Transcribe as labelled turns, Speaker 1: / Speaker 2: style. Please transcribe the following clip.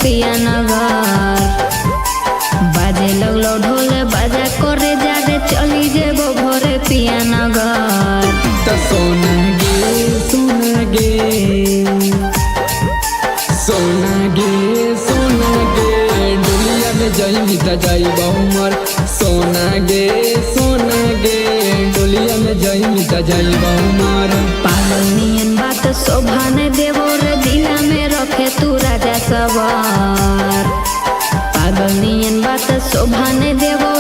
Speaker 1: पिया नगर। बाजे लगलो ढोल बाजा करे जा रे चली जेबो घरे पिया नगर।
Speaker 2: तो सोना गे सोना गे सोना गे सोना गे डोलिया में जाई त जाई बहुमर। सोना गे डोलिया में जाई त जाई बहुमर।
Speaker 1: पागल नियन बात शोभा ने देवो रे दिला में रखे तू राजा सवार। पागल नियन बात शोभा ने देवो